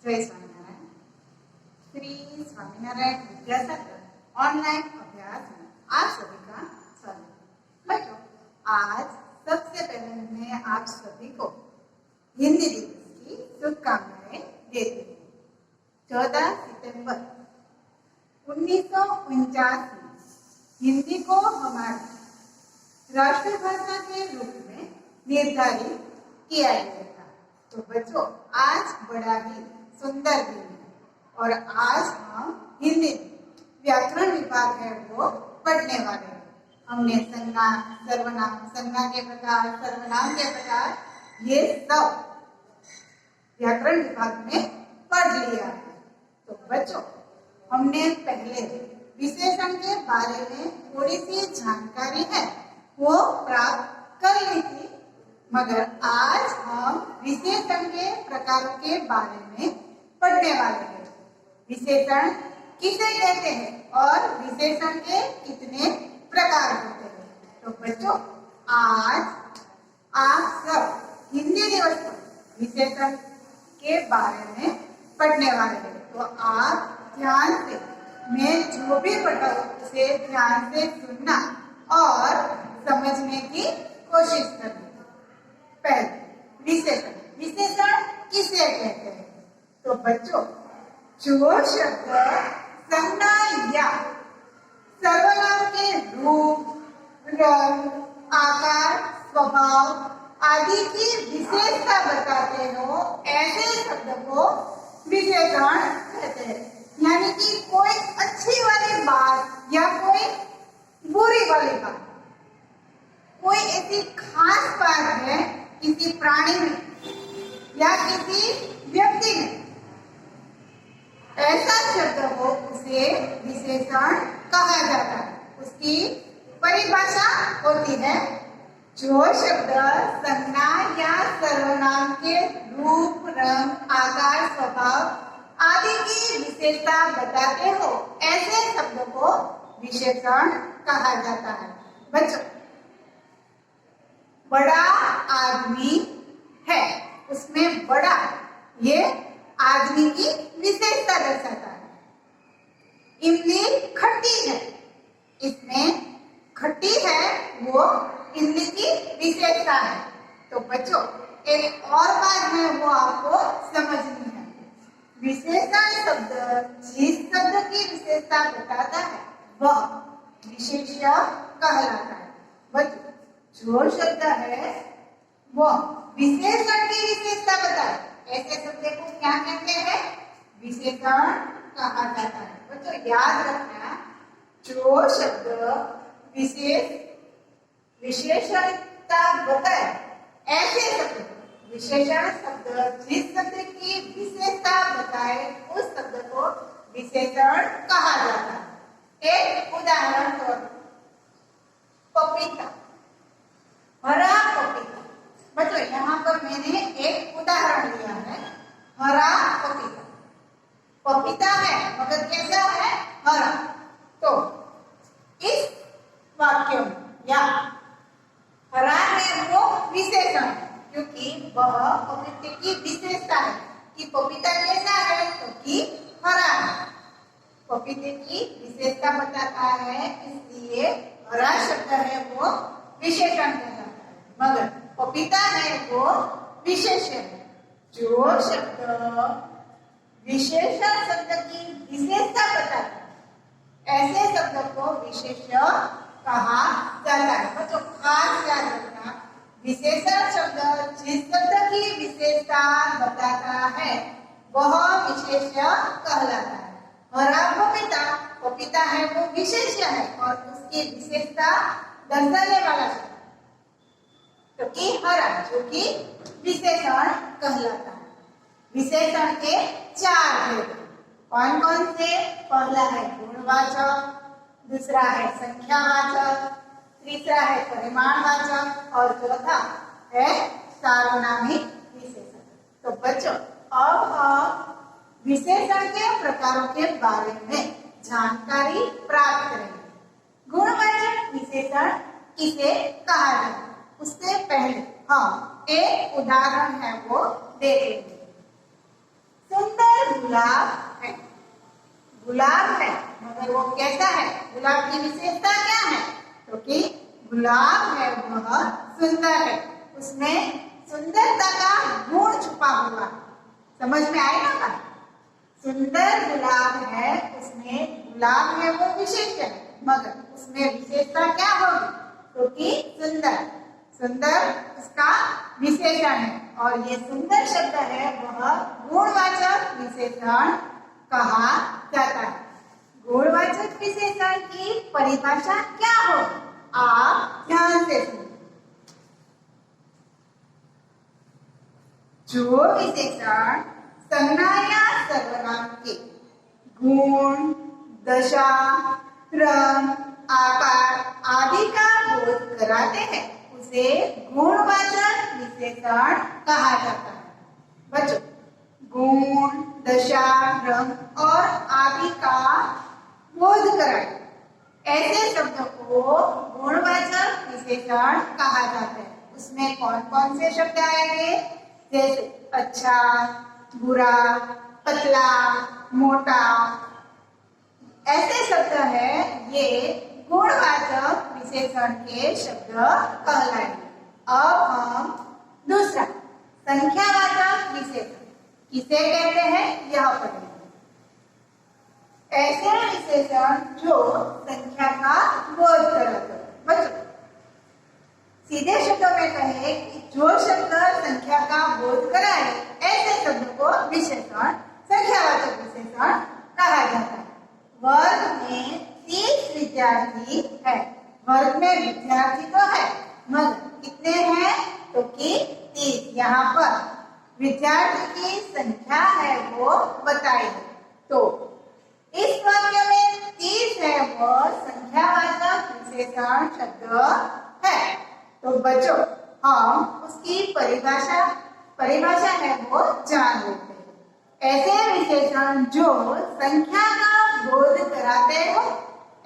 जय स्वामीनारायण। श्री स्वामीनारायण विद्यासागर ऑनलाइन अभ्यास में आप सभी का स्वागत है। बच्चों, आज सबसे पहले मैं आप सभी को हिंदी दिवस की शुभकामनाएं देती हूँ। 14 सितंबर 1949 में हिंदी को हमारी राष्ट्रभाषा के रूप में निर्धारित किया गया था। तो बच्चों, आज बड़ा ही सुंदर दिन है और आज हम हिंदी व्याकरण विभाग है वो पढ़ने वाले हैं। हमने संज्ञा, सर्वनाम, संज्ञा के प्रकार, सर्वनाम के प्रकार, ये सब व्याकरण विभाग में पढ़ लिया है। तो बच्चों, हमने पहले विशेषण के बारे में थोड़ी सी जानकारी है वो प्राप्त कर ली थी, मगर आज हम विशेषण के प्रकारों के बारे में पढ़ने वाले हैं। विशेषण किसे कहते हैं और विशेषण के कितने प्रकार होते हैं। तो बच्चों, आज आप सब हिंदी दिवस पर विशेषण के बारे में पढ़ने वाले हैं। तो आप ध्यान से, मैं जो भी पढ़ाऊं उसे ध्यान से सुनना और समझने की कोशिश करना। पहले विशेषण। विशेषण किसे कहते हैं? तो बच्चों, जो शब्द संज्ञा या सर्वनाम के रूप, रंग, आकार, स्वभाव आदि की विशेषता बताते हो, ऐसे शब्द को विशेषण कहते हैं। यानी कि कोई अच्छी वाली बात या कोई बुरी वाली बात, कोई ऐसी खास बात है किसी प्राणी में या किसी व्यक्ति में, ऐसा शब्द हो उसे विशेषण कहा जाता है। उसकी परिभाषा होती है, जो शब्द संज्ञा या सर्वनाम के रूप, रंग, आकार, स्वभाव आदि की विशेषता बताते हो, ऐसे शब्द को विशेषण कहा जाता है। बच्चों, बड़ा आदमी है, उसमें बड़ा ये आदमी की विशेषता दर्शाता है। इमली खट्टी है, इसमें खट्टी है वो इमली की विशेषता है। तो बच्चों, एक और बात है वो आपको समझनी है। विशेषण शब्द जिस शब्द की विशेषता बताता है वह विशेष्य कहलाता है। बच्चों, जो शब्द है वो विशेषण की विशेषता बताए, ऐसे शब्द को क्या कहते हैं? विशेषण कहा जाता है। बच्चों, याद रखना, जो शब्द विशेषणता बताए, ऐसे शब्द, विशेषण शब्द जिस शब्द की विशेषता बताए उस शब्द को विशेषण कहा जाता है। एक उदाहरण तो पपीता, हरा पपीता। बच्चों, यहाँ पर मैंने एक उदाहरण लिया है, हरा पपीता। पपीता है मगर कैसा है? हरा। तो इस वाक्य में या हरा है वो विशेषण है, क्योंकि वह पपीते की विशेषता है कि पपीता कैसा है, तो कि हरा है। पपीते की विशेषता बताता है, इसलिए हरा शब्द है वो विशेषण कहलाता है, मगर पपीता है वो विशेषण है। जो शब्द विशेषण शब्द की विशेषता बताता है, ऐसे शब्द को विशेष्य कहा जाता है। बच्चों, खास याद रखना, विशेषण शब्द जिस शब्द की विशेषता बताता है वह विशेष्य कहलाता है। हरा पपीता, पपीता है वो विशेष्य है और उसकी विशेषता दर्शाने वाला शब्द तो कि हरा, जो कि विशेषण कहलाता है। विशेषण के चार भेद कौन कौन से? पहला है गुणवाचक, दूसरा है संख्यावाचक, तीसरा है परिमाणवाचक और चौथा है सार्वनामिक विशेषण। तो बच्चों, अब हम विशेषण के प्रकारों के बारे में जानकारी प्राप्त करेंगे। गुणवाचक विशेषण किसे कहा जाता है, उससे पहले हम एक उदाहरण है वो देखेंगे। सुंदर गुलाब है। गुलाब है मगर वो कैसा है? गुलाब की विशेषता क्या है? तो कि गुलाब है वह सुंदर है, उसमें सुंदरता का गुण छुपा हुआ है। समझ में आएगा ना? सुंदर गुलाब है, उसमें गुलाब है वो विशेष है मगर उसमें विशेषता क्या होगी? तो कि सुंदर, सुंदर उसका विशेषण है और ये सुंदर शब्द है वह गुणवाचक विशेषण कहा जाता है। गुणवाचक विशेषण की परिभाषा क्या हो? आप ध्यान से सुनिए। जो विशेषण संज्ञा या सर्वनाम के गुण, दशा, क्रम, आकार आदि का बोध कराते हैं उसे गुणवाचक विशेषण कहा जाता है। बच्चों, गुण, दशा, क्रम और आदि का बोध कराए ऐसे शब्दों को गुणवाचक विशेषण कहा जाता है। उसमें कौन कौन से शब्द आएंगे? जैसे अच्छा, बुरा, पतला, मोटा, ऐसे शब्द है ये गुणवाचक विशेषण के शब्द कहलाएंगे। अब हम दूसरा संख्यावाचक विशेषण किसे कहते हैं यह पढ़ेंगे। ऐसे विशेषण जो संख्या का बोध कराते हैं। बच्चों, सीधे शब्दों में कहे कि जो शब्द संख्या का बोध कराए ऐसे शब्द को विशेषण संख्यावाचक विशेषण कहा जाता है। वर्ग में 30 विद्यार्थी है। वर्ग में विद्यार्थी तो है मगर कितने हैं? तो कि 30। यहाँ पर विद्यार्थी की संख्या है वो बताई है। तो इस वाक्य में 30 है वो संख्यावाचक विशेषण शब्द है। तो बच्चों, हम उसकी परिभाषा है वो जान लेते हैं। ऐसे विशेषण जो संख्या का बोध कराते हो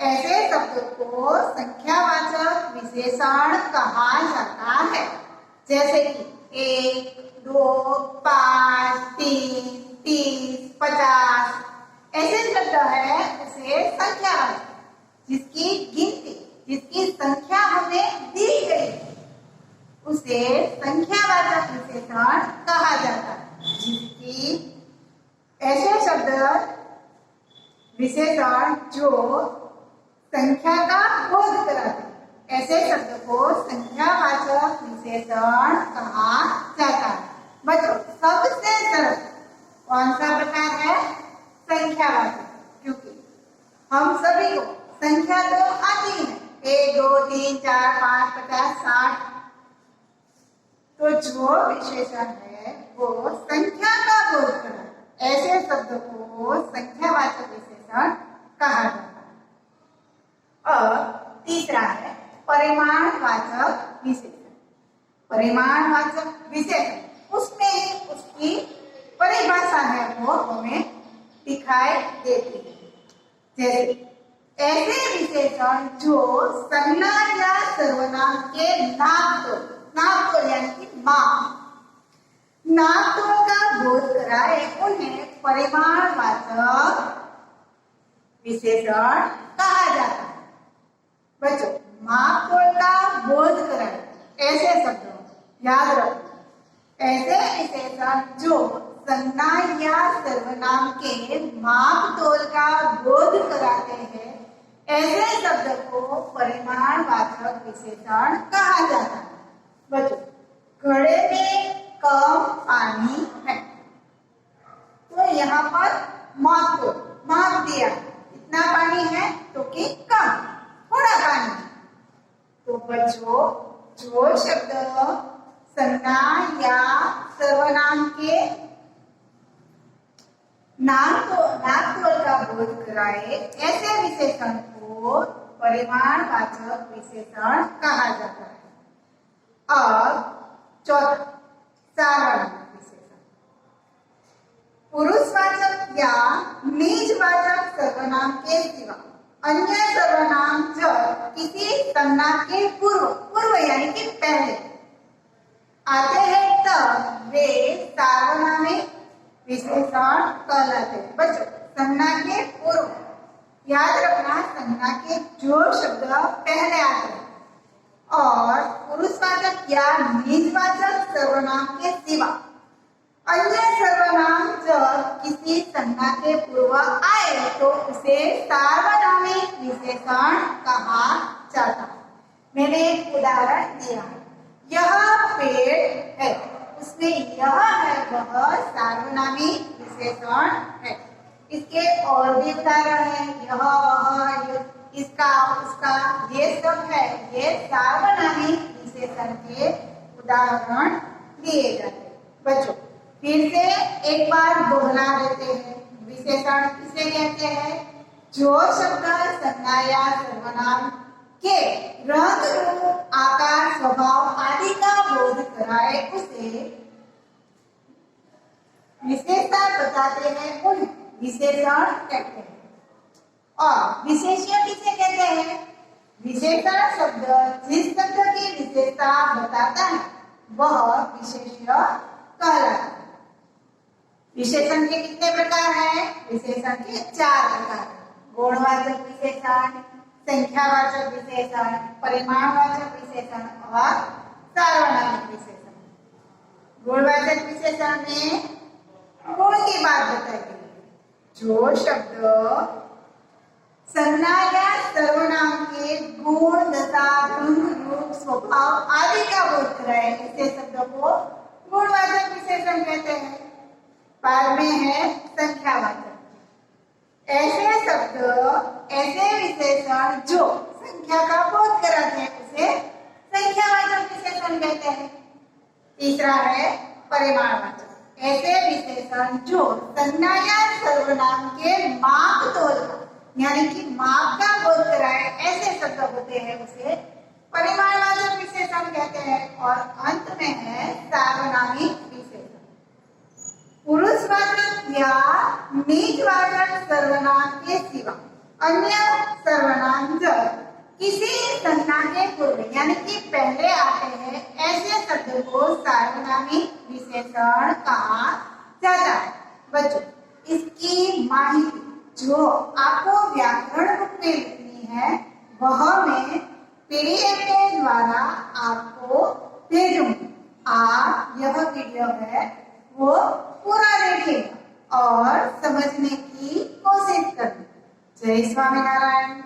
ऐसे शब्दों को संख्यावाचक विशेषण कहा जाता है। जैसे कि 1, 2, 5, 3, 30, 50 ऐसे शब्द है उसे संख्यावाचक, जिसकी गिनती, जिसकी संख्या हमें दी गई उसे संख्यावाचक विशेषण कहा जाता है। जिसकी ऐसे शब्द विशेषण जो संख्या का बोध कराते हैं ऐसे शब्द को संख्यावाचक विशेषण कहा जाता है। बच्चों, सबसे सरल कौन सा प्रकार है? संख्यावाचक, क्योंकि हम सभी को संख्या तो आती है 1, 2, 3, 4, 5, 50, 60। तो जो विशेषण है वो संख्या का बोध कराए ऐसे शब्द को संख्यावाचक विशेषण कहा जाता है। अब तीसरा है परिमाणवाचक विशेषण। परिमाणवाचक विशेषण, उसमें ही उसकी परिभाषा है वो हमें दिखाई देती है। जैसे ऐसे विशेषण जो संज्ञा या सर्वनाम के नाम तो यानी कि नामतोल का बोध कराए उन्हें परिमाणवाचक विशेषण कहा जाता है। बच्चों, नामतोल का बोध कराए ऐसे शब्दों याद रखो, ऐसे विशेषण जो संज्ञा या सर्वनाम के मापतोल का बोध कराते हैं ऐसे शब्द को परिमाणवाचक विशेषण कहा जाता है। बच्चों, घड़े में कम पानी है तो यहाँ पर माप दिया कितना पानी है? तो कि कम, थोड़ा पानी। तो बच्चों, जो शब्द संज्ञा या सर्वनाम के नामतोल का बोध कराए ऐसे विशेषण को परिमाणवाचक विशेषण कहा जाता है। अब चौथा सार्वनामिक विशेषण। पुरुषवाचक या निजवाचक सर्वनाम के सिवा अन्य सर्वनाम जब किसी संज्ञा के पूर्व यानी कि पहले आते हैं तब वे सार्वनामिक विशेषण कहलाते हैं। बच्चों संज्ञा के पूर्व याद रखना, संज्ञा के जो शब्द पहले आते हैं और पुरुषवाचक या निजवाचक सर्वनाम के सिवा अन्य सर्वनाम जब किसी संज्ञा के पूर्व आए तो उसे सार्वनामिक विशेषण कहा जाता है। मैंने एक उदाहरण दिया है, यह पेड़ है, उसमें यह है वह सार्वनामिक विशेषण है। इसके और भी उदाहरण है, यह वह इसका उसका ये सब है, ये सार्वनामिक विशेषण के उदाहरण दिए जाते हैं। बच्चों फिर से एक बार दोहरा देते हैं, विशेषण किसे कहते हैं? जो शब्द संज्ञा या सर्वनाम के रंग रूप आकार स्वभाव आदि का बोध कराए उसे विशेषता बताते हैं, उन्हें विशेषण कहते हैं। और विशेष्य किसे कहते हैं? विशेषण शब्द जिस शब्द की विशेषता बताता है वह विशेष्य कहलाता है। विशेषण के कितने प्रकार हैं? विशेषण के 4 प्रकार हैं। गुणवाचक विशेषण, संख्यावाचक विशेषण, परिमाणवाचक विशेषण और सार्वनामिक विशेषण। गुणवाचक विशेषण में गुण की बात बताई गई है। जो शब्द संज्ञा या सर्वनाम के गुण, दशा, रंग, रूप, स्वभाव आदि का बोध कराए ऐसे शब्दों को गुणवाचक विशेषण कहते हैं। बाद में है संख्यावाचक। ऐसे शब्द, ऐसे विशेषण जो संख्या का बोध कराते हैं उसे संख्यावाचक विशेषण कहते हैं। तीसरा है परिमाणवाचक। ऐसे विशेषण जो संज्ञा या सर्वनाम के माप तोल का यानी कि माप का बोध कराए ऐसे शब्द होते हैं उसे परिमाणवाचक विशेषण कहते हैं। और अंत में है सार्वनामिक विशेषण। पुरुषवाचक या निजवाचक सर्वनाम के सिवा अन्य सर्वनाम जब किसी संज्ञा के पूर्व यानी कि पहले आते हैं ऐसे शब्द को सार्वनामिक विशेषण कहा जाता है। बच्चों इसकी माहिती जो आपको व्याकरण रूप में लिखनी है वह मैं पीडीएफ के द्वारा आपको भेजूंगी। आप यह वीडियो है वो पूरा देखिए और समझने की कोशिश करें। जय स्वामीनारायण।